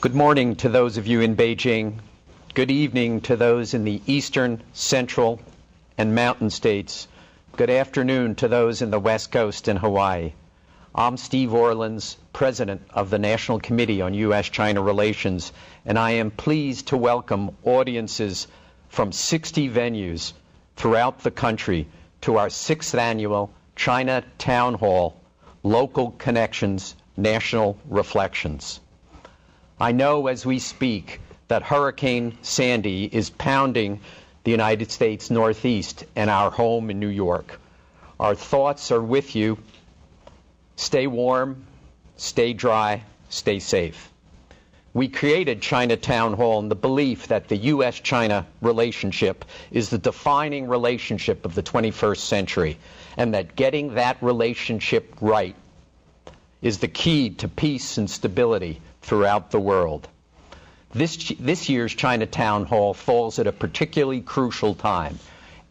Good morning to those of you in Beijing. Good evening to those in the eastern, central, and mountain states. Good afternoon to those in the West Coast and Hawaii. I'm Steve Orlins, President of the National Committee on U.S.-China Relations, and I am pleased to welcome audiences from 60 venues throughout the country to our 6th annual China Town Hall, Local Connections, National Reflections. I know as we speak that Hurricane Sandy is pounding the United States Northeast and our home in New York. Our thoughts are with you. Stay warm, stay dry, stay safe. We created China Town Hall in the belief that the U.S.-China relationship is the defining relationship of the 21st century, and that getting that relationship right is the key to peace and stability throughout the world. This year's China Town Hall falls at a particularly crucial time,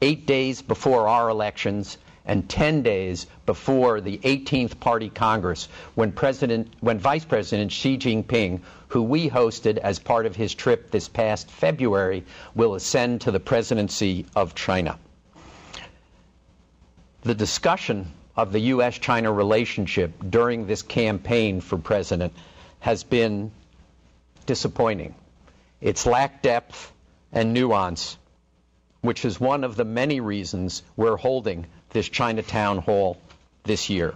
8 days before our elections and 10 days before the 18th Party Congress, when Vice President Xi Jinping, who we hosted as part of his trip this past February, will ascend to the presidency of China. The discussion of the U.S.-China relationship during this campaign for president has been disappointing. It's lacked depth and nuance, which is one of the many reasons we're holding this China Town Hall this year.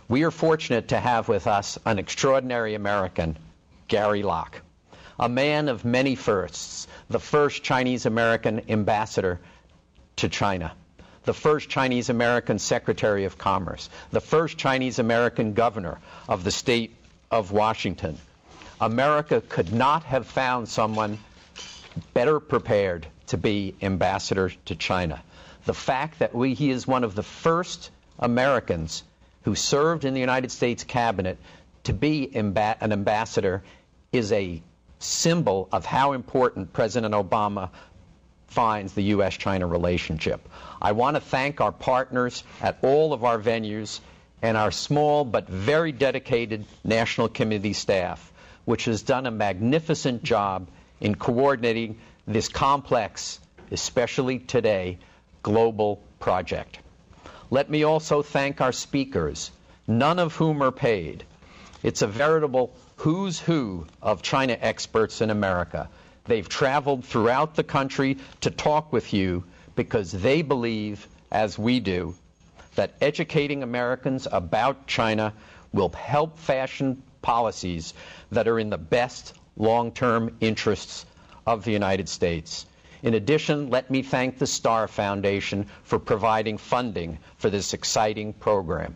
We are fortunate to have with us an extraordinary American, Gary Locke, a man of many firsts, the first Chinese-American ambassador to China, the first Chinese-American Secretary of Commerce, the first Chinese-American governor of the state of Washington. America could not have found someone better prepared to be ambassador to China. The fact that he is one of the first Americans who served in the United States cabinet to be an ambassador is a symbol of how important President Obama finds the U.S.-China relationship. I want to thank our partners at all of our venues and our small but very dedicated National Committee staff, which has done a magnificent job in coordinating this complex, especially today, global project. Let me also thank our speakers, none of whom are paid. It's a veritable who's who of China experts in America. They've traveled throughout the country to talk with you because they believe, as we do, that educating Americans about China will help fashion policies that are in the best long-term interests of the United States. In addition, let me thank the Star Foundation for providing funding for this exciting program.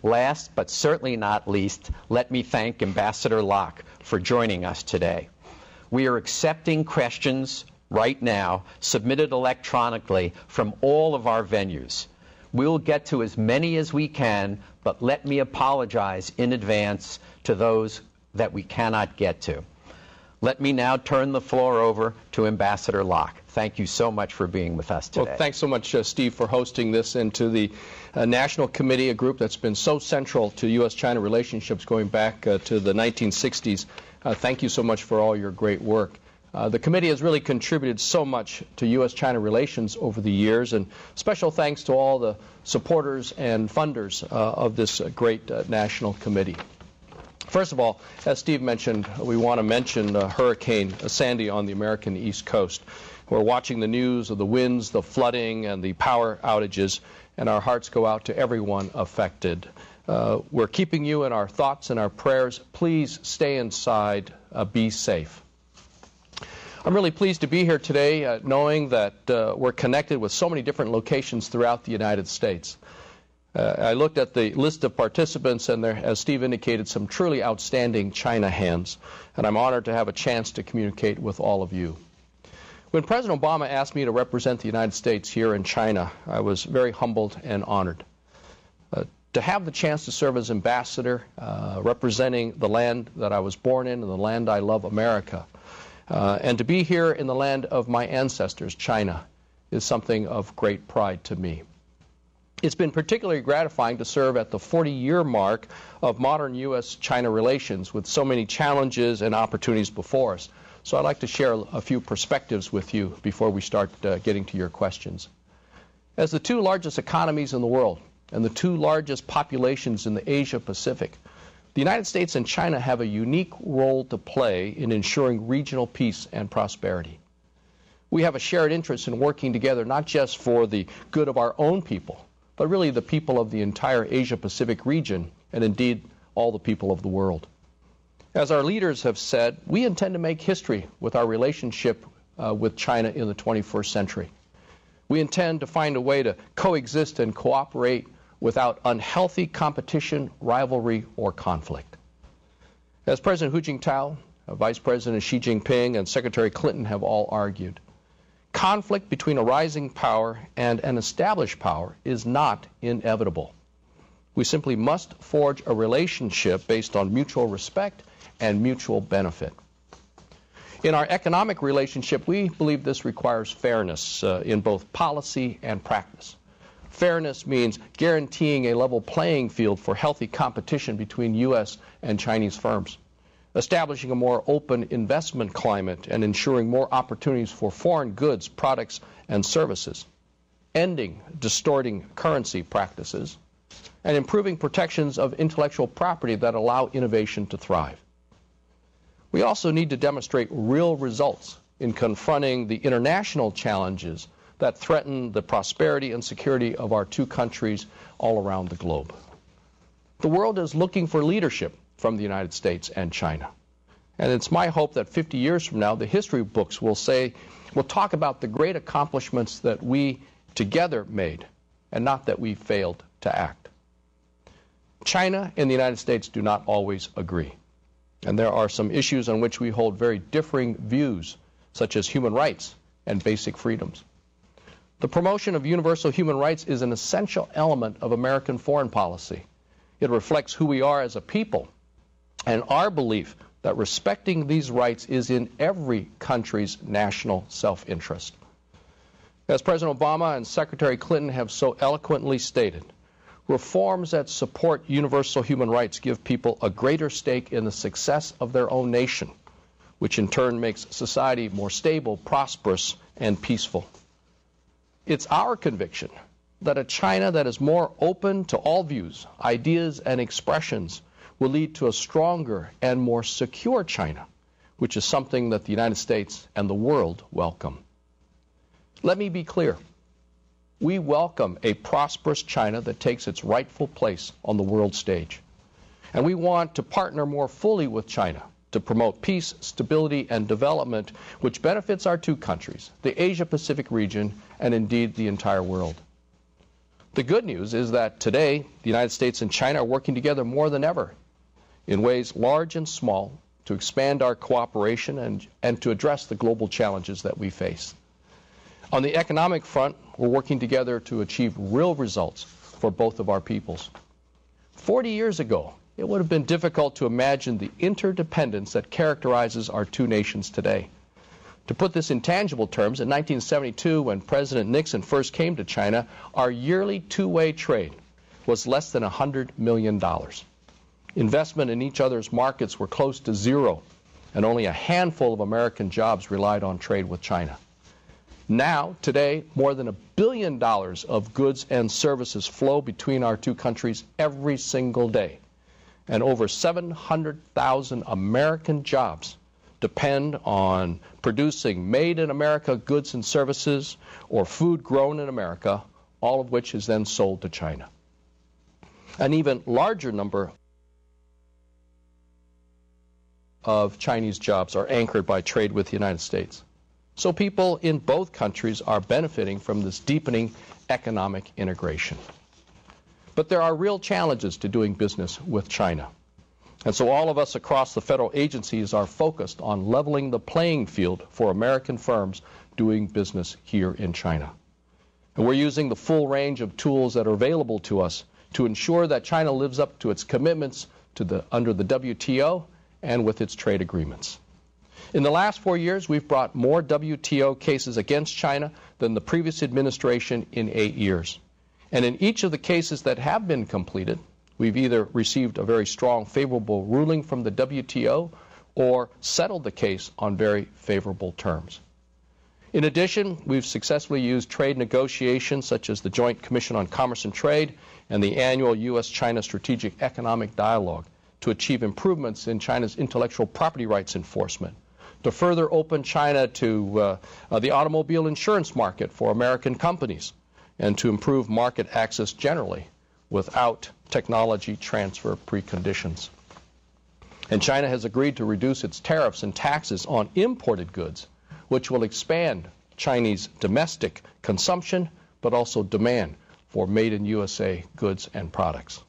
Last, but certainly not least, let me thank Ambassador Locke for joining us today. We are accepting questions right now, submitted electronically from all of our venues. We'll get to as many as we can, but let me apologize in advance to those that we cannot get to. Let me now turn the floor over to Ambassador Locke. Thank you so much for being with us today. Well, thanks so much, Steve, for hosting this, and to the National Committee, a group that's been so central to U.S.-China relationships going back to the 1960s. Thank you so much for all your great work. The committee has really contributed so much to U.S.-China relations over the years, and special thanks to all the supporters and funders of this great national committee. First of all, as Steve mentioned, we want to mention Hurricane Sandy on the American East Coast. We're watching the news of the winds, the flooding, and the power outages, and our hearts go out to everyone affected. We're keeping you in our thoughts and our prayers. Please stay inside, be safe. I'm really pleased to be here today knowing that we're connected with so many different locations throughout the United States. I looked at the list of participants, and there, as Steve indicated, some truly outstanding China hands, and I'm honored to have a chance to communicate with all of you. When President Obama asked me to represent the United States here in China, I was very humbled and honored. To have the chance to serve as ambassador, representing the land that I was born in and the land I love, America, and to be here in the land of my ancestors, China, is something of great pride to me. It's been particularly gratifying to serve at the 40-year mark of modern U.S.-China relations with so many challenges and opportunities before us. So I'd like to share a few perspectives with you before we start getting to your questions. As the two largest economies in the world and the two largest populations in the Asia-Pacific, the United States and China have a unique role to play in ensuring regional peace and prosperity. We have a shared interest in working together not just for the good of our own people, but really the people of the entire Asia-Pacific region, and indeed all the people of the world. As our leaders have said, we intend to make history with our relationship with China in the 21st century. We intend to find a way to coexist and cooperate without unhealthy competition, rivalry, or conflict. As President Hu Jintao, Vice President Xi Jinping, and Secretary Clinton have all argued, conflict between a rising power and an established power is not inevitable. We simply must forge a relationship based on mutual respect and mutual benefit. In our economic relationship, we believe this requires fairness in both policy and practice. Fairness means guaranteeing a level playing field for healthy competition between U.S. and Chinese firms, establishing a more open investment climate and ensuring more opportunities for foreign goods, products, and services, ending distorting currency practices, and improving protections of intellectual property that allow innovation to thrive. We also need to demonstrate real results in confronting the international challenges that threaten the prosperity and security of our two countries all around the globe. The world is looking for leadership from the United States and China. And it's my hope that 50 years from now, the history books will talk about the great accomplishments that we together made, and not that we failed to act. China and the United States do not always agree. And there are some issues on which we hold very differing views, such as human rights and basic freedoms. The promotion of universal human rights is an essential element of American foreign policy. It reflects who we are as a people and our belief that respecting these rights is in every country's national self-interest. As President Obama and Secretary Clinton have so eloquently stated, reforms that support universal human rights give people a greater stake in the success of their own nation, which in turn makes society more stable, prosperous, and peaceful. It's our conviction that a China that is more open to all views, ideas, and expressions will lead to a stronger and more secure China, which is something that the United States and the world welcome. Let me be clear. We welcome a prosperous China that takes its rightful place on the world stage. And we want to partner more fully with China to promote peace, stability, and development, which benefits our two countries, the Asia-Pacific region, and indeed the entire world. The good news is that today, the United States and China are working together more than ever in ways large and small to expand our cooperation and to address the global challenges that we face. On the economic front, we're working together to achieve real results for both of our peoples. 40 years ago, it would have been difficult to imagine the interdependence that characterizes our two nations today. To put this in tangible terms, in 1972, when President Nixon first came to China, our yearly two-way trade was less than $100 million. Investment in each other's markets were close to zero, and only a handful of American jobs relied on trade with China. Now, today, more than $1 billion of goods and services flow between our two countries every single day, and over 700,000 American jobs depend on producing made-in-America goods and services or food grown in America, all of which is then sold to China. An even larger number of Chinese jobs are anchored by trade with the United States. So people in both countries are benefiting from this deepening economic integration. But there are real challenges to doing business with China. And so all of us across the federal agencies are focused on leveling the playing field for American firms doing business here in China. And we're using the full range of tools that are available to us to ensure that China lives up to its commitments under the WTO and with its trade agreements. In the last 4 years, we've brought more WTO cases against China than the previous administration in 8 years. And in each of the cases that have been completed, we've either received a very strong, favorable ruling from the WTO or settled the case on very favorable terms. In addition, we've successfully used trade negotiations such as the Joint Commission on Commerce and Trade and the annual U.S.-China Strategic Economic Dialogue to achieve improvements in China's intellectual property rights enforcement, to further open China to the automobile insurance market for American companies, and to improve market access generally without technology transfer preconditions. And China has agreed to reduce its tariffs and taxes on imported goods, which will expand Chinese domestic consumption, but also demand for made-in-USA goods and products.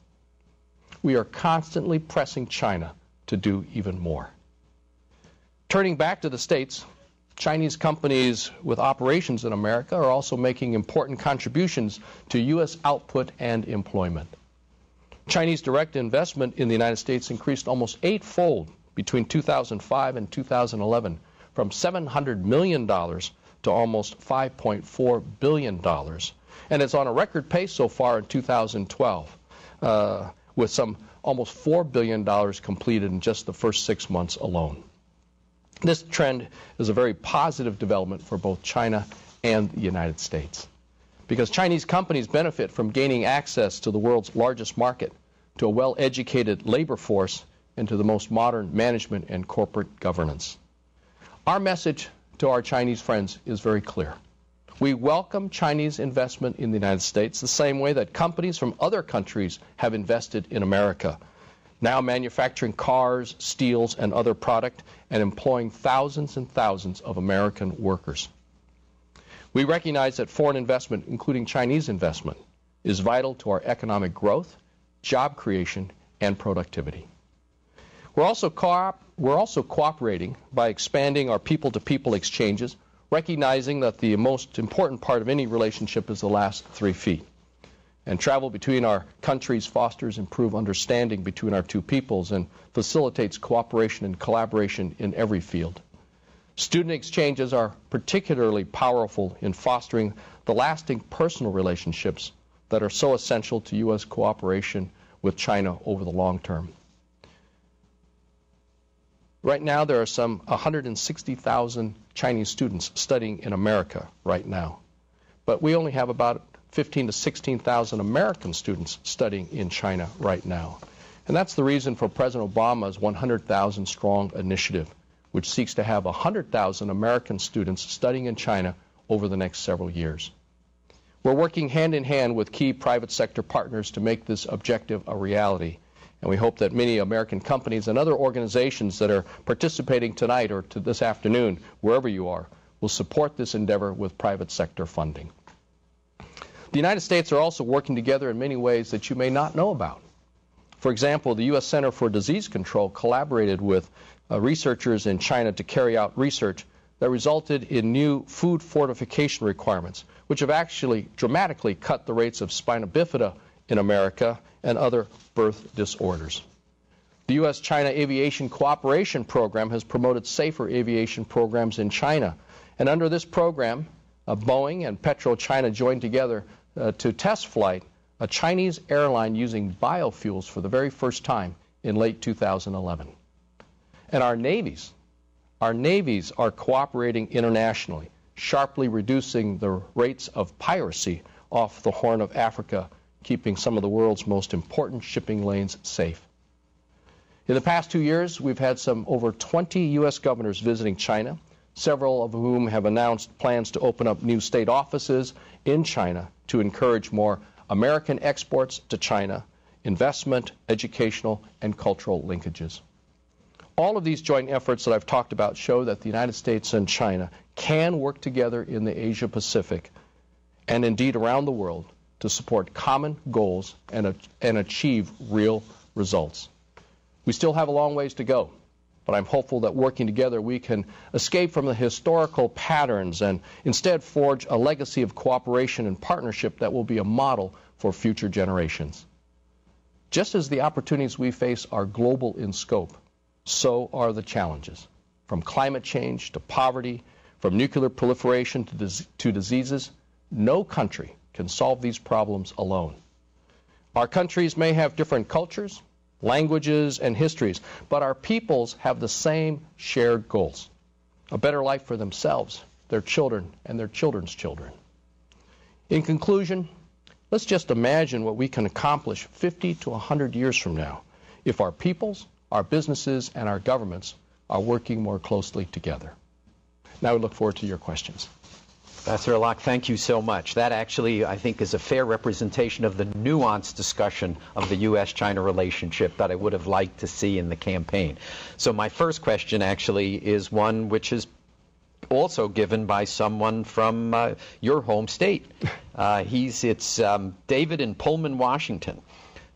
We are constantly pressing China to do even more. Turning back to the States, Chinese companies with operations in America are also making important contributions to U.S. output and employment. Chinese direct investment in the United States increased almost eightfold between 2005 and 2011, from $700 million to almost $5.4 billion. And it's on a record pace so far in 2012, with some almost $4 billion completed in just the first 6 months alone. This trend is a very positive development for both China and the United States, because Chinese companies benefit from gaining access to the world's largest market, to a well-educated labor force, and to the most modern management and corporate governance. Our message to our Chinese friends is very clear. We welcome Chinese investment in the United States the same way that companies from other countries have invested in America, now manufacturing cars, steels, and other product, and employing thousands and thousands of American workers. We recognize that foreign investment, including Chinese investment, is vital to our economic growth, job creation, and productivity. We're also cooperating by expanding our people-to-people exchanges, recognizing that the most important part of any relationship is the last 3 feet. And travel between our countries fosters improved understanding between our two peoples and facilitates cooperation and collaboration in every field. Student exchanges are particularly powerful in fostering the lasting personal relationships that are so essential to U.S. cooperation with China over the long term. Right now, there are some 160,000 Chinese students studying in America right now. But we only have about 15,000 to 16,000 American students studying in China right now. And that's the reason for President Obama's 100,000 strong initiative, which seeks to have 100,000 American students studying in China over the next several years. We're working hand in hand with key private sector partners to make this objective a reality. And we hope that many American companies and other organizations that are participating tonight or this afternoon, wherever you are, will support this endeavor with private sector funding. The United States are also working together in many ways that you may not know about. For example, the U.S. Center for Disease Control collaborated with researchers in China to carry out research that resulted in new food fortification requirements, which have actually dramatically cut the rates of spina bifida in America and other birth disorders. The U.S.-China Aviation Cooperation Program has promoted safer aviation programs in China. And under this program, Boeing and PetroChina joined together to test flight a Chinese airline using biofuels for the very first time in late 2011. And our navies are cooperating internationally, sharply reducing the rates of piracy off the Horn of Africa, keeping some of the world's most important shipping lanes safe. In the past 2 years, we've had over 20 U.S. governors visiting China, several of whom have announced plans to open up new state offices in China to encourage more American exports to China, investment, educational, and cultural linkages. All of these joint efforts that I've talked about show that the United States and China can work together in the Asia-Pacific and indeed around the world to support common goals and achieve real results. We still have a long ways to go, but I'm hopeful that working together we can escape from the historical patterns and instead forge a legacy of cooperation and partnership that will be a model for future generations. Just as the opportunities we face are global in scope, so are the challenges. From climate change to poverty, from nuclear proliferation to diseases, no country can solve these problems alone. Our countries may have different cultures, languages, and histories, but our peoples have the same shared goals: a better life for themselves, their children, and their children's children. In conclusion, let's just imagine what we can accomplish 50 to 100 years from now if our peoples, our businesses, and our governments are working more closely together. Now we look forward to your questions. Ambassador Locke, thank you so much. That actually, I think, is a fair representation of the nuanced discussion of the U.S.-China relationship that I would have liked to see in the campaign. So my first question actually is one which is also given by someone from your home state. It's David in Pullman, Washington,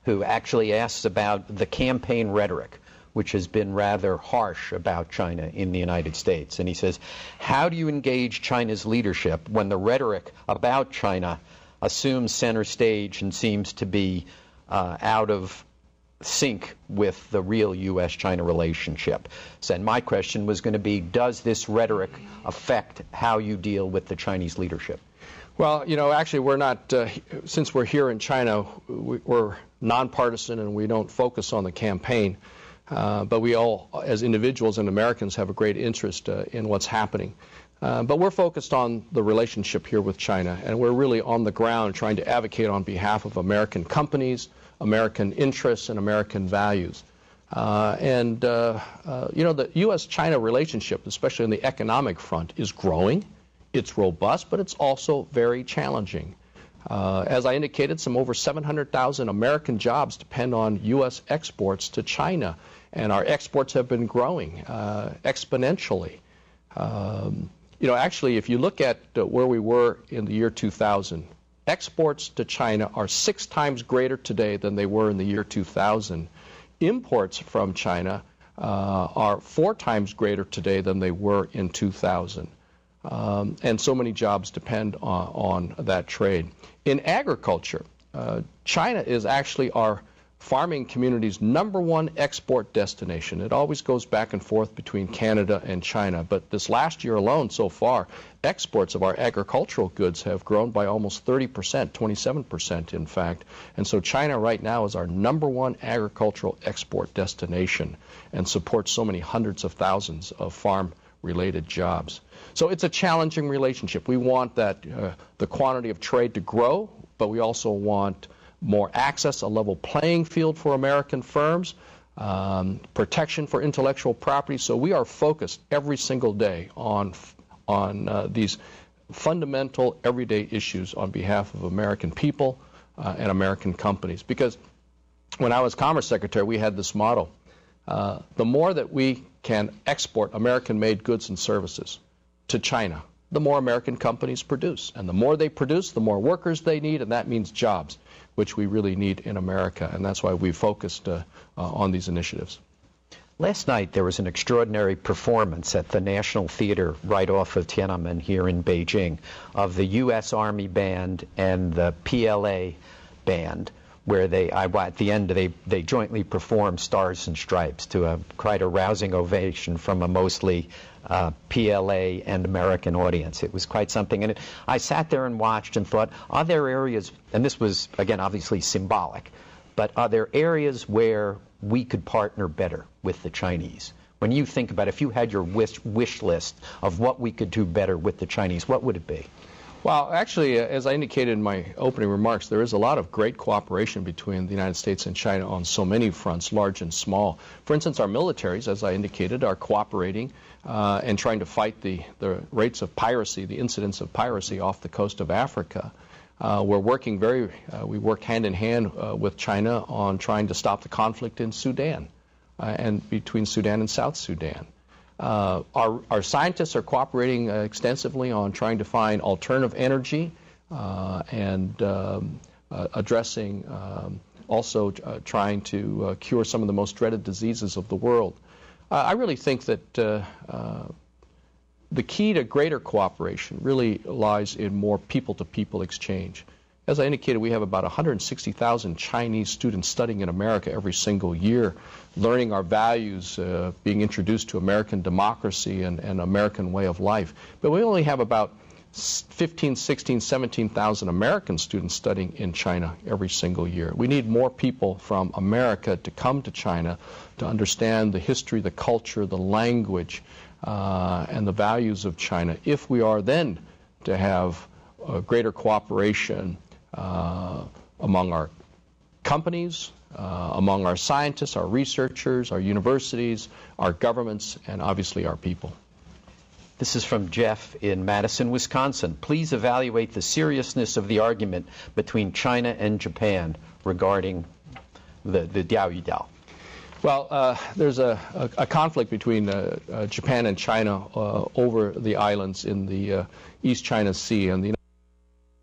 who actually asks about the campaign rhetoric, which has been rather harsh about China in the United States. And he says, how do you engage China's leadership when the rhetoric about China assumes center stage and seems to be out of sync with the real U.S.-China relationship? So, and my question was going to be, does this rhetoric affect how you deal with the Chinese leadership? Well, you know, actually we're not, since we're here in China, we're nonpartisan and we don't focus on the campaign. But we all, as individuals and Americans, have a great interest in what's happening. But we're focused on the relationship here with China, and we're really on the ground trying to advocate on behalf of American companies, American interests, and American values. You know, the U.S.-China relationship, especially on the economic front, is growing. It's robust, but it's also very challenging. As I indicated, some over 700,000 American jobs depend on U.S. exports to China, and our exports have been growing exponentially. You know, actually, if you look at where we were in the year 2000, exports to China are 6 times greater today than they were in the year 2000. Imports from China are 4 times greater today than they were in 2000. And so many jobs depend on that trade. In agriculture, China is actually our farming community's #1 export destination. It always goes back and forth between Canada and China, but this last year alone so far, exports of our agricultural goods have grown by almost 30%, 27% in fact. And so China right now is our #1 agricultural export destination and supports so many hundreds of thousands of farm-related jobs. So it's a challenging relationship. We want that the quantity of trade to grow, but we also want more access, a level playing field for American firms, protection for intellectual property. So we are focused every single day on these fundamental everyday issues on behalf of American people and American companies. Because when I was Commerce Secretary, we had this motto: the more that we can export American-made goods and services to China, the more American companies produce. And the more they produce, the more workers they need, and that means jobs, which we really need in America. And that's why we focused on these initiatives. Last night there was an extraordinary performance at the National Theater right off of Tiananmen here in Beijing of the U.S. Army Band and the PLA Band, where at the end they jointly performed Stars and Stripes to quite a rousing ovation from a mostly PLA and American audience. It was quite something. And I sat there and watched and thought, are there areas, and this was, again, obviously symbolic, but are there areas where we could partner better with the Chinese? When you think about if you had your wish list of what we could do better with the Chinese, what would it be? Well, actually, as I indicated in my opening remarks, there is a lot of great cooperation between the United States and China on so many fronts, large and small. For instance, our militaries, as I indicated, are cooperating and trying to fight the rates of piracy, the incidence of piracy off the coast of Africa. We're working we work hand in hand with China on trying to stop the conflict in Sudan and between Sudan and South Sudan. Our scientists are cooperating extensively on trying to find alternative energy and addressing, also trying to cure some of the most dreaded diseases of the world. I really think that the key to greater cooperation really lies in more people-to-people exchange. As I indicated, we have about 160,000 Chinese students studying in America every single year, learning our values, being introduced to American democracy and American way of life. But we only have about 15, 16, 17,000 American students studying in China every single year. We need more people from America to come to China to understand the history, the culture, the language, and the values of China, if we are then to have greater cooperation among our companies, among our scientists, our researchers, our universities, our governments, and obviously our people. This is from Jeff in Madison, Wisconsin. Please evaluate the seriousness of the argument between China and Japan regarding the Diaoyudiao. Well, there's a conflict between Japan and China over the islands in the East China Sea, and the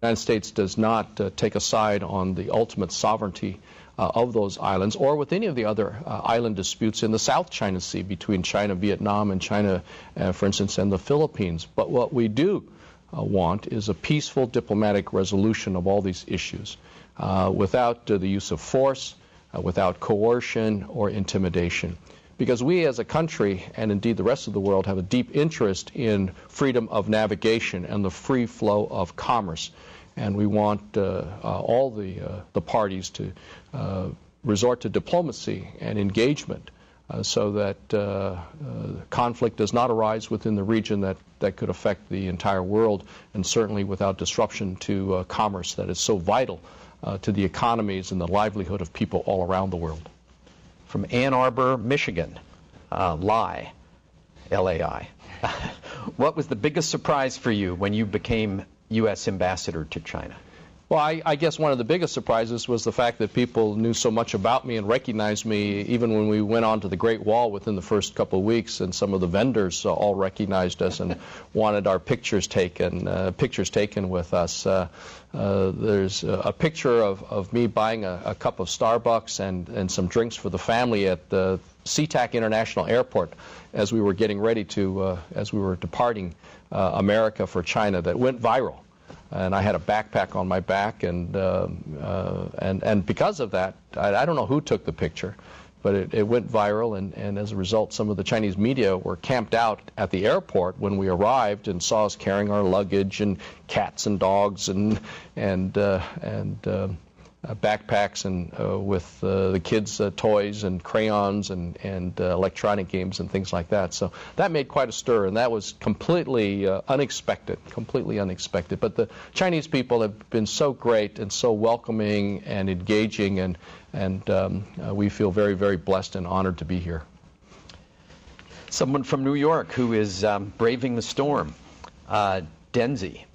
United States does not take a side on the ultimate sovereignty of those islands, or with any of the other island disputes in the South China Sea between China, Vietnam, and China, for instance, and the Philippines. But what we do want is a peaceful diplomatic resolution of all these issues without the use of force, without coercion or intimidation. Because we as a country, and indeed the rest of the world, have a deep interest in freedom of navigation and the free flow of commerce. And we want all the parties to resort to diplomacy and engagement so that conflict does not arise within the region that could affect the entire world, and certainly without disruption to commerce that is so vital to the economies and the livelihood of people all around the world. From Ann Arbor, Michigan, Lai, L-A-I. What was the biggest surprise for you when you became U.S. ambassador to China? Well, I guess one of the biggest surprises was the fact that people knew so much about me and recognized me even when we went on to the Great Wall within the first couple of weeks, and some of the vendors all recognized us and wanted our pictures taken with us. There's a picture of me buying a cup of Starbucks and some drinks for the family at the SeaTac International Airport as we were getting ready to, as we were departing America for China, that went viral. And I had a backpack on my back, and because of that, I don't know who took the picture, but it went viral, and as a result, some of the Chinese media were camped out at the airport when we arrived and saw us carrying our luggage and cats and dogs and backpacks and with the kids' toys and crayons and electronic games and things like that. So that made quite a stir, and that was completely unexpected. But the Chinese people have been so great and so welcoming and engaging, and we feel very, very blessed and honored to be here. Someone from New York who is braving the storm, Denzi.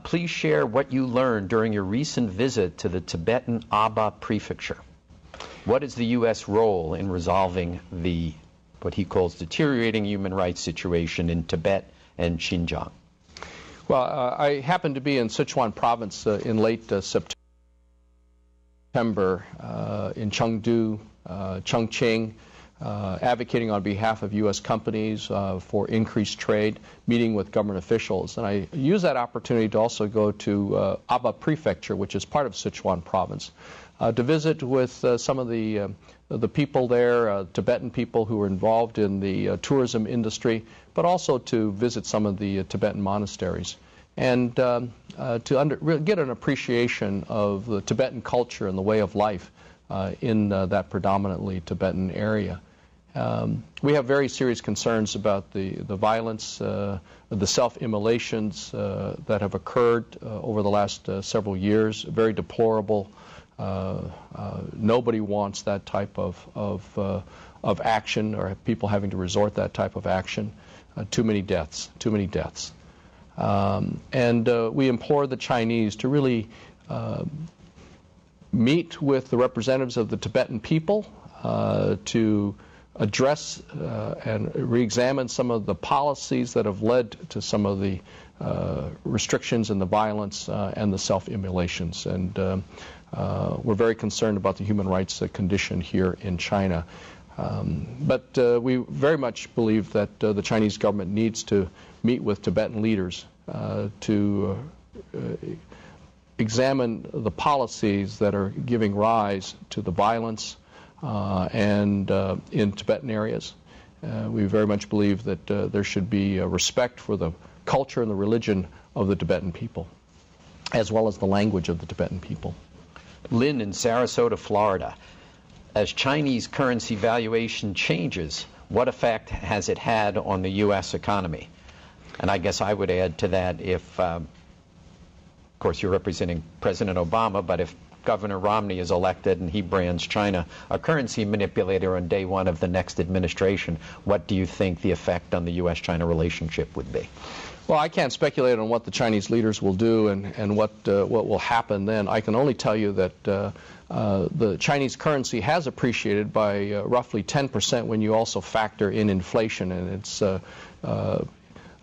Please share what you learned during your recent visit to the Tibetan Aba prefecture. What is the U.S. role in resolving what he calls deteriorating human rights situation in Tibet and Xinjiang? Well, I happened to be in Sichuan province in late September, in Chengdu, Chongqing, advocating on behalf of U.S. companies for increased trade, meeting with government officials. And I used that opportunity to also go to Aba Prefecture, which is part of Sichuan province, to visit with some of the people there, Tibetan people who are involved in the tourism industry, but also to visit some of the Tibetan monasteries, and to get an appreciation of the Tibetan culture and the way of life in that predominantly Tibetan area. We have very serious concerns about the violence, the self-immolations that have occurred over the last several years. Very deplorable. Nobody wants that type of action, or people having to resort that type of action. Too many deaths. And we implore the Chinese to really meet with the representatives of the Tibetan people to address and re-examine some of the policies that have led to some of the restrictions and the violence and the self-immolations. And we're very concerned about the human rights condition here in China. But we very much believe that the Chinese government needs to meet with Tibetan leaders to examine the policies that are giving rise to the violence and in Tibetan areas. We very much believe that there should be respect for the culture and the religion of the Tibetan people, as well as the language of the Tibetan people. Lynn in Sarasota, Florida. As Chinese currency valuation changes, what effect has it had on the U.S. economy? And I guess I would add to that, if, of course, you're representing President Obama, but if Governor Romney is elected and he brands China a currency manipulator on day one of the next administration, what do you think the effect on the U.S.-China relationship would be? Well, I can't speculate on what the Chinese leaders will do and what will happen then. I can only tell you that the Chinese currency has appreciated by roughly 10% when you also factor in inflation, and it's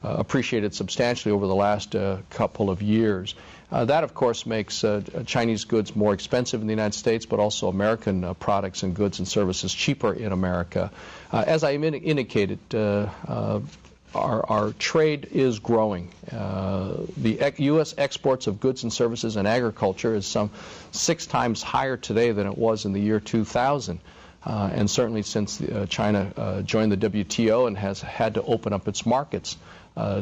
appreciated substantially over the last couple of years. That, of course, makes Chinese goods more expensive in the United States, but also American products and goods and services cheaper in America. As I indicated, our trade is growing. The U.S. exports of goods and services and agriculture is some 6 times higher today than it was in the year 2000. And certainly since China joined the WTO and has had to open up its markets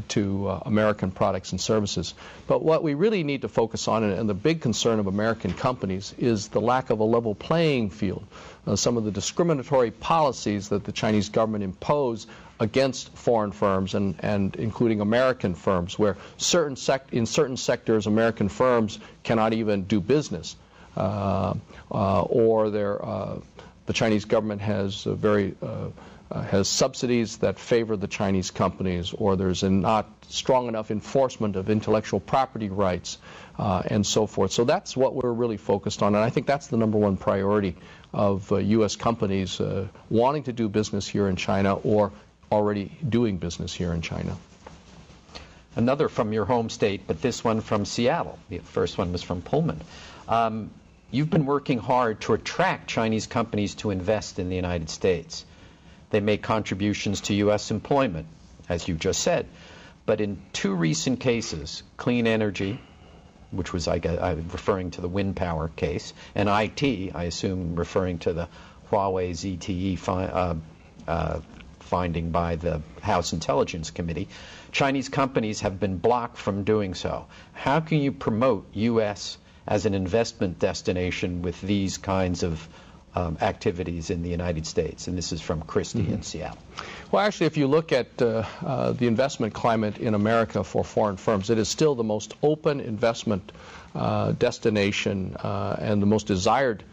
to American products and services. But what we really need to focus on, and the big concern of American companies, is the lack of a level playing field. Some of the discriminatory policies that the Chinese government impose against foreign firms, and including American firms, where in certain sectors American firms cannot even do business, or the Chinese government has has subsidies that favor the Chinese companies, or there's not strong enough enforcement of intellectual property rights, and so forth. So that's what we're really focused on, and I think that's the #1 priority of U.S. companies wanting to do business here in China or already doing business here in China. Another from your home state, but this one from Seattle. The first one was from Pullman. You've been working hard to attract Chinese companies to invest in the United States. They make contributions to U.S. employment, as you just said. But in 2 recent cases, clean energy, which was, I referring to the wind power case, and IT, I assume referring to the Huawei ZTE finding by the House Intelligence Committee, Chinese companies have been blocked from doing so. How can you promote U.S. as an investment destination with these kinds of activities in the United States? And this is from Christie in Seattle. Well, actually, if you look at the investment climate in America for foreign firms, it is still the most open investment destination and the most desired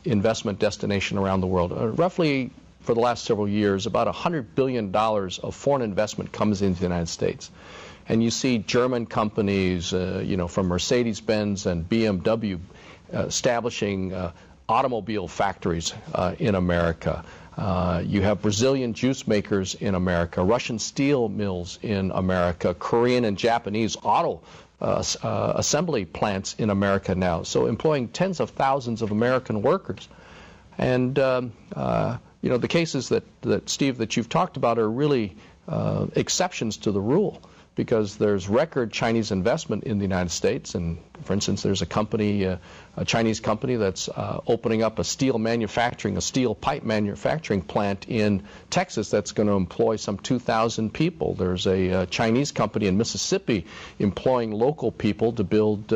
investment destination around the world. Roughly, for the last several years, about $100 billion of foreign investment comes into the United States. And you see German companies, from Mercedes-Benz and BMW establishing automobile factories in America. You have Brazilian juice makers in America, Russian steel mills in America, Korean and Japanese auto assembly plants in America now, so employing tens of thousands of American workers. And the cases that Steve, that you've talked about are really exceptions to the rule, because there's record Chinese investment in the United States. And for instance, there's a Chinese company that's opening up a steel pipe manufacturing plant in Texas that's going to employ some 2,000 people. There's a Chinese company in Mississippi employing local people to build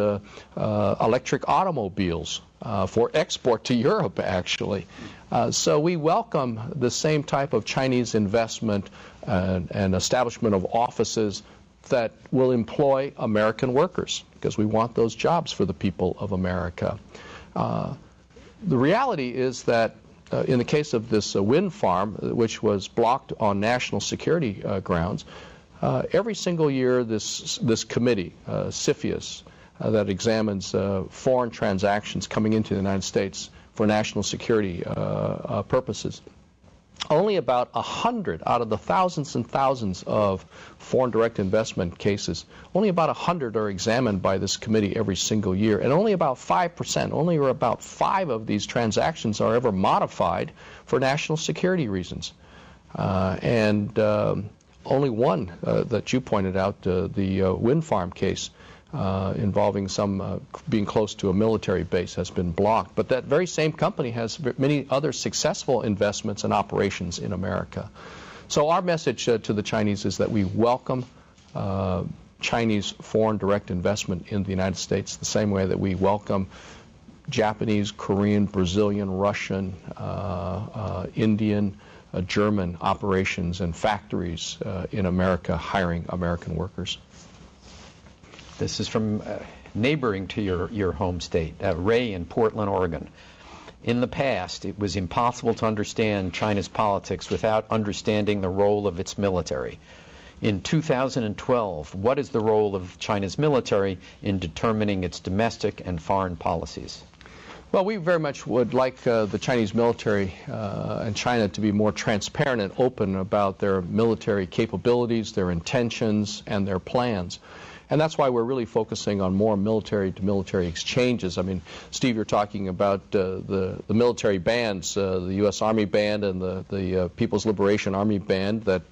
electric automobiles for export to Europe, actually. So we welcome the same type of Chinese investment and establishment of offices that will employ American workers, because we want those jobs for the people of America. The reality is that in the case of this wind farm, which was blocked on national security grounds, every single year this committee, CFIUS, that examines foreign transactions coming into the United States for national security purposes, only about 100 out of the thousands and thousands of foreign direct investment cases, only about 100 are examined by this committee every single year, and only about 5%, only about 5 of these transactions are ever modified for national security reasons. And only one that you pointed out, the wind farm case, involving some being close to a military base, has been blocked. But that very same company has many other successful investments and operations in America. So our message to the Chinese is that we welcome Chinese foreign direct investment in the United States, the same way that we welcome Japanese, Korean, Brazilian, Russian, Indian, German operations and factories in America hiring American workers. This is from neighboring to your home state, Ray in Portland, Oregon. In the past, it was impossible to understand China's politics without understanding the role of its military. In 2012, what is the role of China's military in determining its domestic and foreign policies? Well, we very much would like the Chinese military and China to be more transparent and open about their military capabilities, their intentions, and their plans. And that's why we're really focusing on more military-to-military exchanges. I mean, Steve, you're talking about the military bands, the U.S. Army Band and the People's Liberation Army Band that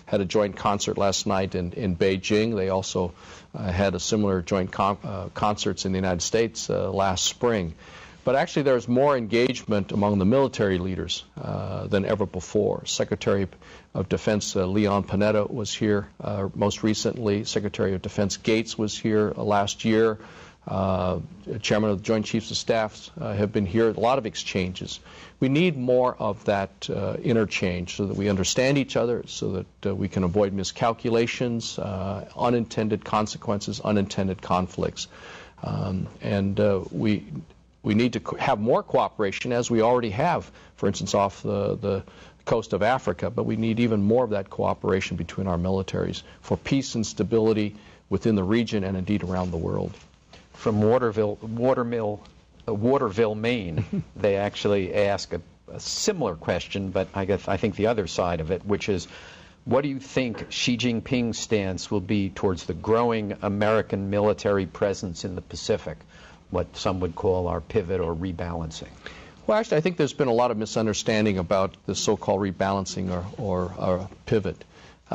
had a joint concert last night in Beijing. They also had a similar joint concerts in the United States last spring. But actually there's more engagement among the military leaders than ever before. Secretary of Defense Leon Panetta was here most recently. Secretary of Defense Gates was here last year. Chairman of the Joint Chiefs of Staff have been here. A lot of exchanges. We need more of that interchange so that we understand each other, so that we can avoid miscalculations, unintended consequences, unintended conflicts. We need to have more cooperation, as we already have, for instance, off the coast of Africa, but we need even more of that cooperation between our militaries for peace and stability within the region and indeed around the world. From Waterville, Maine, they actually ask a similar question, but I think the other side of it, which is, what do you think Xi Jinping's stance will be towards the growing American military presence in the Pacific, what some would call our pivot or rebalancing? Well, actually, I think there's been a lot of misunderstanding about the so-called rebalancing or pivot.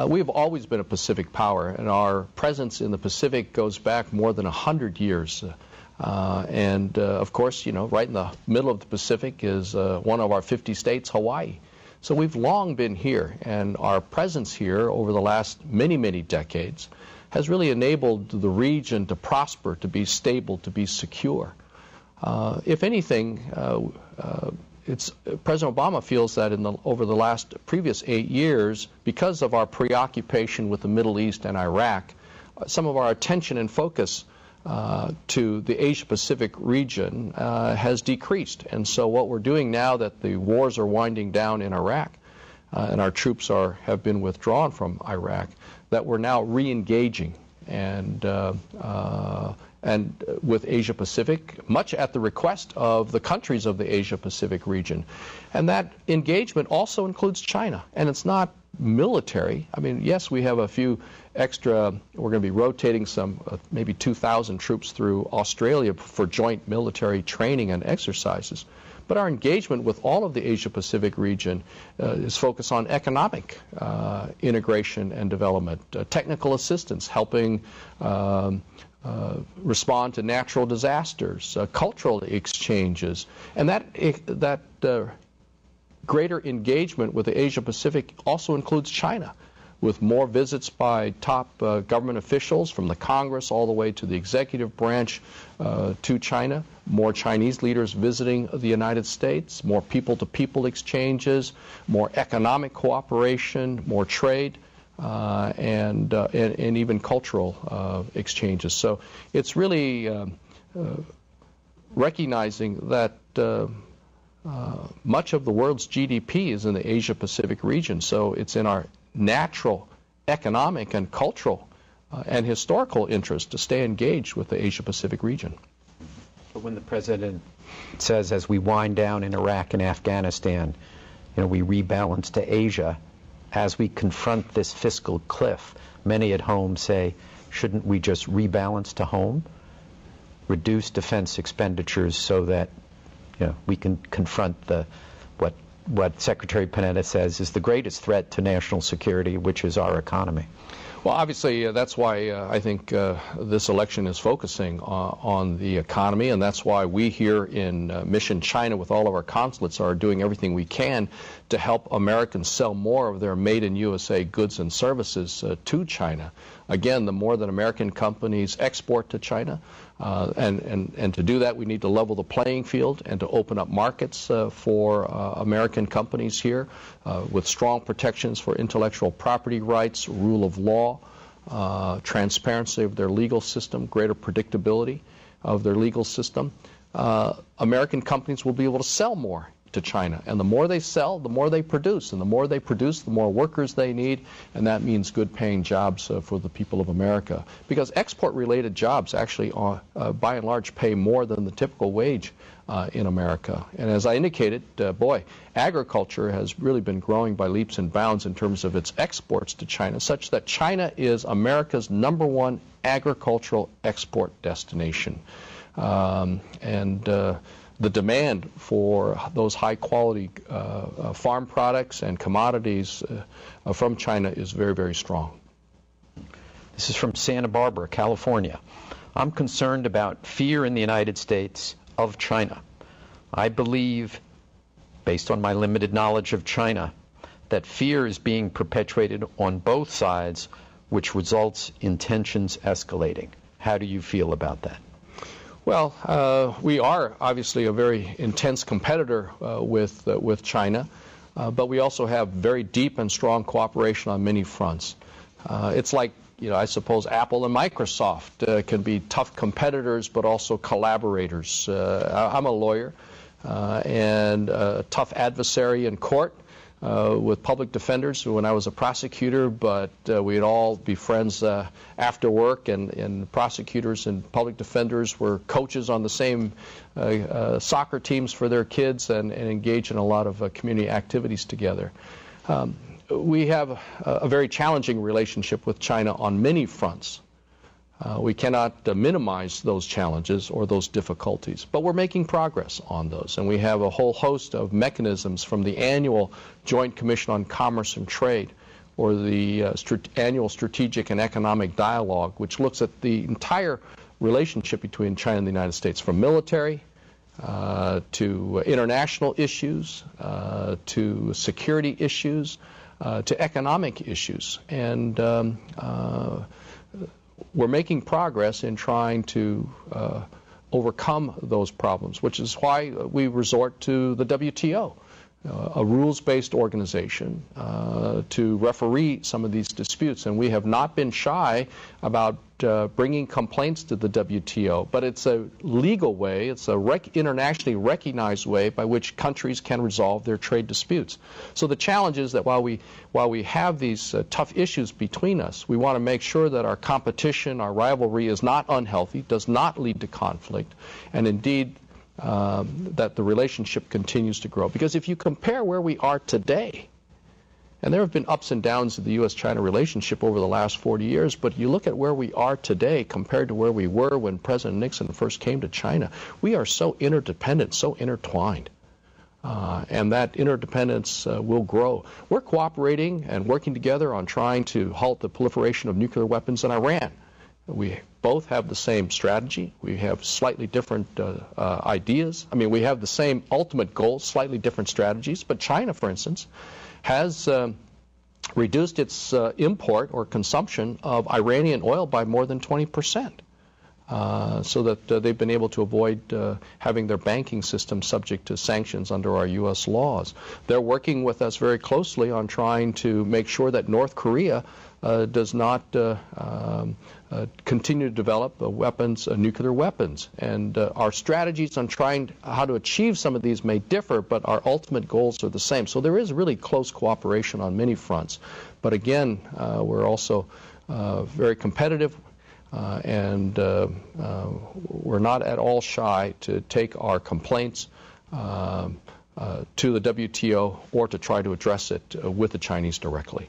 We've always been a Pacific power, and our presence in the Pacific goes back more than 100 years. Of course, you know, right in the middle of the Pacific is one of our 50 states, Hawaii. So we've long been here, and our presence here over the last many, many decades has really enabled the region to prosper, to be stable, to be secure. If anything, President Obama feels that over the last previous 8 years, because of our preoccupation with the Middle East and Iraq, some of our attention and focus to the Asia-Pacific region has decreased. And so what we're doing now that the wars are winding down in Iraq, and our troops have been withdrawn from Iraq, that we're now re-engaging and with Asia-Pacific, much at the request of the countries of the Asia-Pacific region. And that engagement also includes China, and it's not military. I mean, yes, we have a few extra, we're going to be rotating some, maybe 2,000 troops through Australia for joint military training and exercises. But our engagement with all of the Asia-Pacific region is focused on economic integration and development, technical assistance, helping respond to natural disasters, cultural exchanges. And that greater engagement with the Asia-Pacific also includes China, with more visits by top government officials from the Congress all the way to the executive branch to China, more Chinese leaders visiting the United States, more people-to-people exchanges, more economic cooperation, more trade, and even cultural exchanges. So it's really recognizing that much of the world's GDP is in the Asia-Pacific region, so it's in our natural, economic, and cultural and historical interest to stay engaged with the Asia-Pacific region. But when the President says, as we wind down in Iraq and Afghanistan, you know, we rebalance to Asia, as we confront this fiscal cliff, many at home say, shouldn't we just rebalance to home, reduce defense expenditures so that, you know, we can confront what Secretary Panetta says is the greatest threat to national security, which is our economy? Well, obviously, that's why I think this election is focusing on the economy, and that's why we here in Mission China, with all of our consulates, are doing everything we can to help Americans sell more of their made-in-USA goods and services to China. Again, the more that American companies export to China, and to do that, we need to level the playing field and to open up markets for American companies here with strong protections for intellectual property rights, rule of law, transparency of their legal system, greater predictability of their legal system. American companies will be able to sell more to China, and the more they sell, the more they produce, and the more they produce, the more workers they need, and that means good paying jobs for the people of America, because export related jobs actually by and large pay more than the typical wage in America. And as I indicated, boy, agriculture has really been growing by leaps and bounds in terms of its exports to China, such that China is America's #1 agricultural export destination. The demand for those high-quality farm products and commodities from China is very, very strong. This is from Santa Barbara, California. I'm concerned about fear in the United States of China. I believe, based on my limited knowledge of China, that fear is being perpetuated on both sides, which results in tensions escalating. How do you feel about that? Well, we are obviously a very intense competitor with China, but we also have very deep and strong cooperation on many fronts. It's like, I suppose Apple and Microsoft can be tough competitors, but also collaborators. I'm a lawyer and a tough adversary in court with public defenders when I was a prosecutor, but we'd all be friends after work, and prosecutors and public defenders were coaches on the same soccer teams for their kids and engage in a lot of community activities together. We have a very challenging relationship with China on many fronts. We cannot minimize those challenges or those difficulties, but we're making progress on those, and we have a whole host of mechanisms, from the annual Joint Commission on Commerce and Trade, or the annual Strategic and Economic Dialogue, which looks at the entire relationship between China and the United States, from military to international issues, to security issues, to economic issues. And we're making progress in trying to overcome those problems, which is why we resort to the WTO, a rules-based organization, to referee some of these disputes. And we have not been shy about bringing complaints to the WTO, but it's a legal way, it's a internationally recognized way by which countries can resolve their trade disputes. So the challenge is that while we have these tough issues between us, we want to make sure that our competition, our rivalry is not unhealthy, does not lead to conflict, and indeed that the relationship continues to grow. Because if you compare where we are today, and there have been ups and downs of the U.S.-China relationship over the last 40 years, but you look at where we are today compared to where we were when President Nixon first came to China, we are so interdependent, so intertwined. And that interdependence will grow. We're cooperating and working together on trying to halt the proliferation of nuclear weapons in Iran. We both have the same strategy. We have slightly different ideas. I mean, we have the same ultimate goals, slightly different strategies. But China, for instance, has reduced its import or consumption of Iranian oil by more than 20%, so that they've been able to avoid having their banking system subject to sanctions under our U.S. laws. They're working with us very closely on trying to make sure that North Korea does not continue to develop nuclear weapons. And our strategies on trying how to achieve some of these may differ, but our ultimate goals are the same. So there is really close cooperation on many fronts. But again, we're also very competitive, and we're not at all shy to take our complaints to the WTO or to try to address it with the Chinese directly.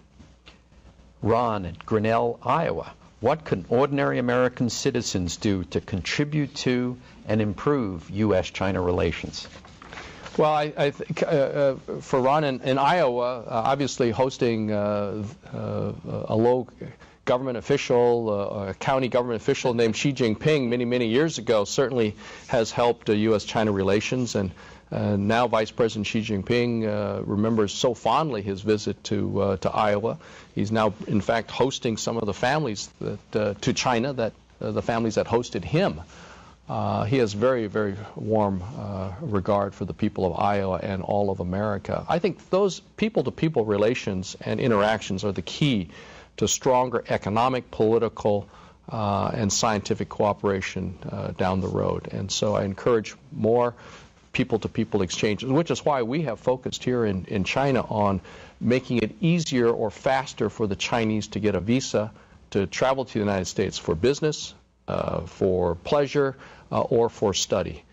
Ron at Grinnell, Iowa. What can ordinary American citizens do to contribute to and improve U.S.-China relations? Well, I think for Ron in Iowa, obviously hosting a low government official, a county government official named Xi Jinping many years ago certainly has helped U.S.-China relations. And now Vice President Xi Jinping remembers so fondly his visit to Iowa. He's now, in fact, hosting some of the families to China, that the families that hosted him. He has very warm regard for the people of Iowa and all of America. I think those people-to-people relations and interactions are the key to stronger economic, political, and scientific cooperation down the road. And so I encourage more people-to-people exchanges, which is why we have focused here in China on making it easier or faster for the Chinese to get a visa to travel to the United States for business, for pleasure, or for study.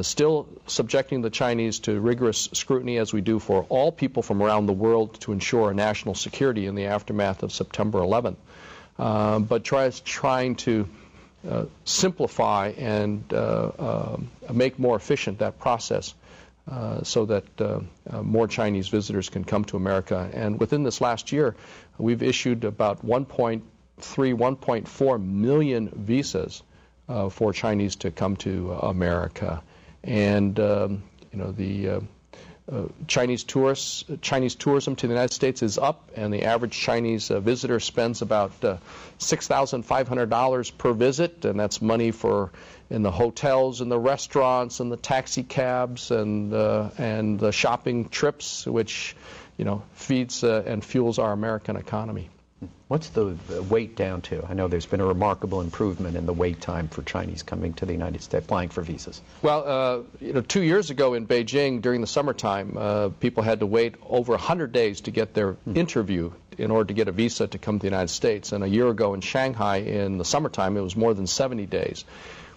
Still subjecting the Chinese to rigorous scrutiny, as we do for all people from around the world, to ensure national security in the aftermath of September 11th. But trying to simplify and make more efficient that process so that more Chinese visitors can come to America. And within this last year, we've issued about 1.4 million visas for Chinese to come to America. And the Chinese tourism to the United States is up, and the average Chinese visitor spends about $6,500 per visit, and that's money in the hotels and the restaurants and the taxi cabs and the shopping trips, which feeds and fuels our American economy. What's the wait down to? I know there's been a remarkable improvement in the wait time for Chinese coming to the United States, applying for visas. Well, 2 years ago in Beijing during the summertime, people had to wait over 100 days to get their interview in order to get a visa to come to the United States. And a year ago in Shanghai in the summertime, it was more than 70 days.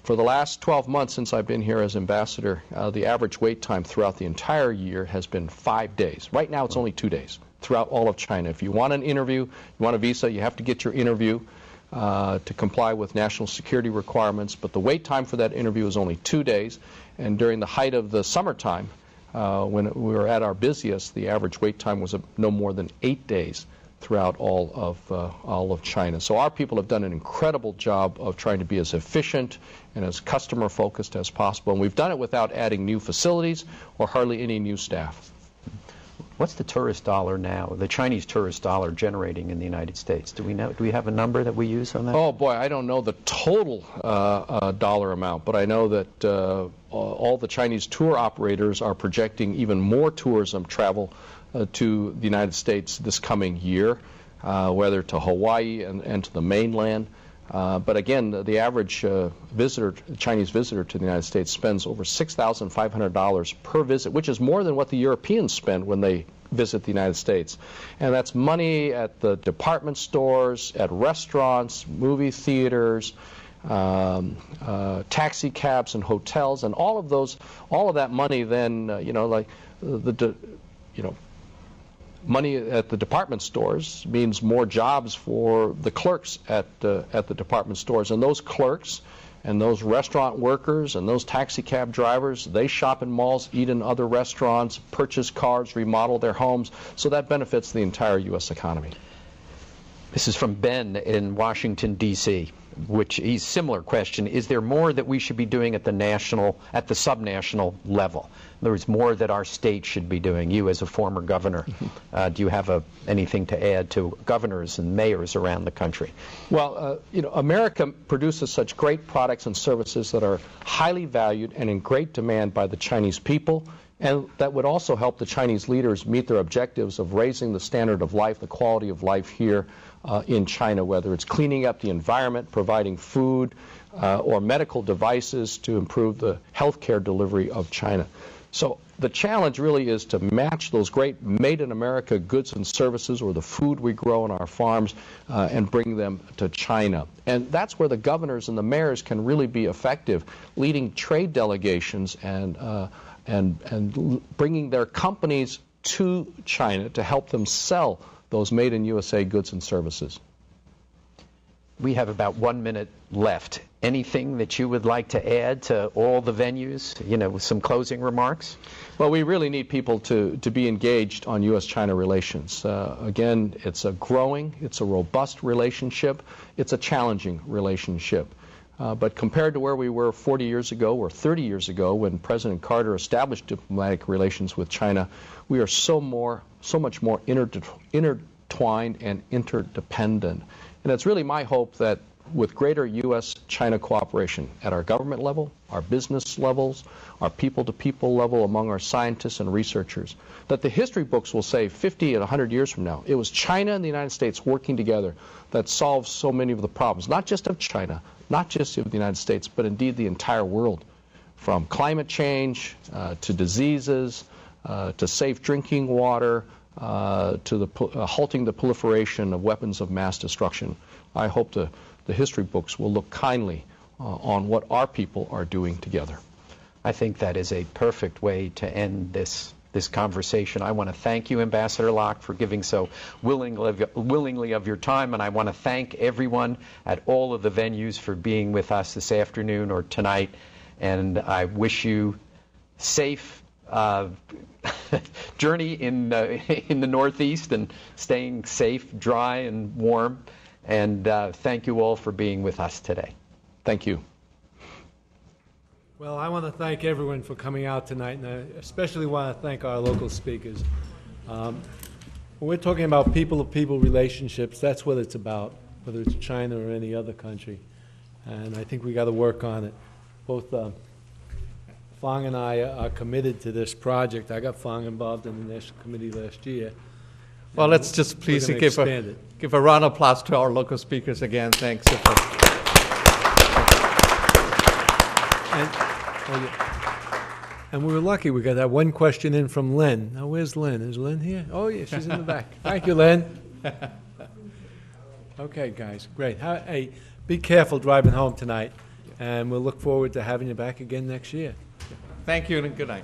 For the last 12 months since I've been here as ambassador, the average wait time throughout the entire year has been 5 days. Right now it's only 2 days throughout all of China. If you want an interview, you want a visa, you have to get your interview to comply with national security requirements. But the wait time for that interview is only 2 days. And during the height of the summertime, when we were at our busiest, the average wait time was no more than 8 days throughout all of China. So our people have done an incredible job of trying to be as efficient and as customer-focused as possible. And we've done it without adding new facilities or hardly any new staff. What's the tourist dollar now, the Chinese tourist dollar generating in the United States? Do we know? Do we have a number that we use on that? Oh boy, I don't know the total dollar amount, but I know that all the Chinese tour operators are projecting even more tourism travel to the United States this coming year, whether to Hawaii and to the mainland. But again, the average Chinese visitor to the United States spends over $6,500 per visit, which is more than what the Europeans spend when they visit the United States. And that's money at the department stores, at restaurants, movie theaters, taxi cabs and hotels, and all of that money then, money at the department stores means more jobs for the clerks at the department stores. And those clerks and those restaurant workers and those taxi cab drivers, they shop in malls, eat in other restaurants, purchase cars, remodel their homes. So that benefits the entire U.S. economy. This is from Ben in Washington, D.C., which he's similar question. Is there more that we should be doing at the subnational level? In other words, more that our state should be doing? You as a former governor, do you have anything to add to governors and mayors around the country? Well, America produces such great products and services that are highly valued and in great demand by the Chinese people, and that would also help the Chinese leaders meet their objectives of raising the standard of life, the quality of life here in China, whether it's cleaning up the environment, providing food, or medical devices to improve the healthcare delivery of China. So the challenge really is to match those great made-in-America goods and services, or the food we grow on our farms, and bring them to China. And that's where the governors and the mayors can really be effective, leading trade delegations and bringing their companies to China to help them sell those made-in-USA goods and services. We have about 1 minute left. Anything that you would like to add to all the venues, with some closing remarks? Well, we really need people to be engaged on U.S.-China relations. Again, it's a growing, it's a robust relationship, it's a challenging relationship. But compared to where we were 40 years ago or 30 years ago when President Carter established diplomatic relations with China, we are so much more intertwined and interdependent. And it's really my hope that with greater U.S.-China cooperation at our government level, our business levels, our people-to-people level among our scientists and researchers, that the history books will say 50 and 100 years from now, it was China and the United States working together that solved so many of the problems, not just of China, not just of the United States, but indeed the entire world, from climate change to diseases, to safe drinking water, to halting the proliferation of weapons of mass destruction. I hope the history books will look kindly on what our people are doing together. I think that is a perfect way to end this conversation. I want to thank you, Ambassador Locke, for giving so willingly of your time, and I want to thank everyone at all of the venues for being with us this afternoon or tonight, and I wish you safe journey in the Northeast and staying safe, dry, and warm. And thank you all for being with us today. Thank you. Well, I want to thank everyone for coming out tonight, and I especially want to thank our local speakers. When we're talking about people-to-people relationships, that's what it's about, whether it's China or any other country. And I think we got to work on it. Both Fang and I are committed to this project. I got Fang involved in the National Committee last year. Well, let's just please give a round of applause to our local speakers again. Thanks. And we were lucky. We got that one question in from Lynn. Now, where's Lynn? Is Lynn here? Oh, yeah, she's in the back. Thank you, Lynn. Okay, guys, great. Hey, be careful driving home tonight, and we'll look forward to having you back again next year. Thank you, and good night.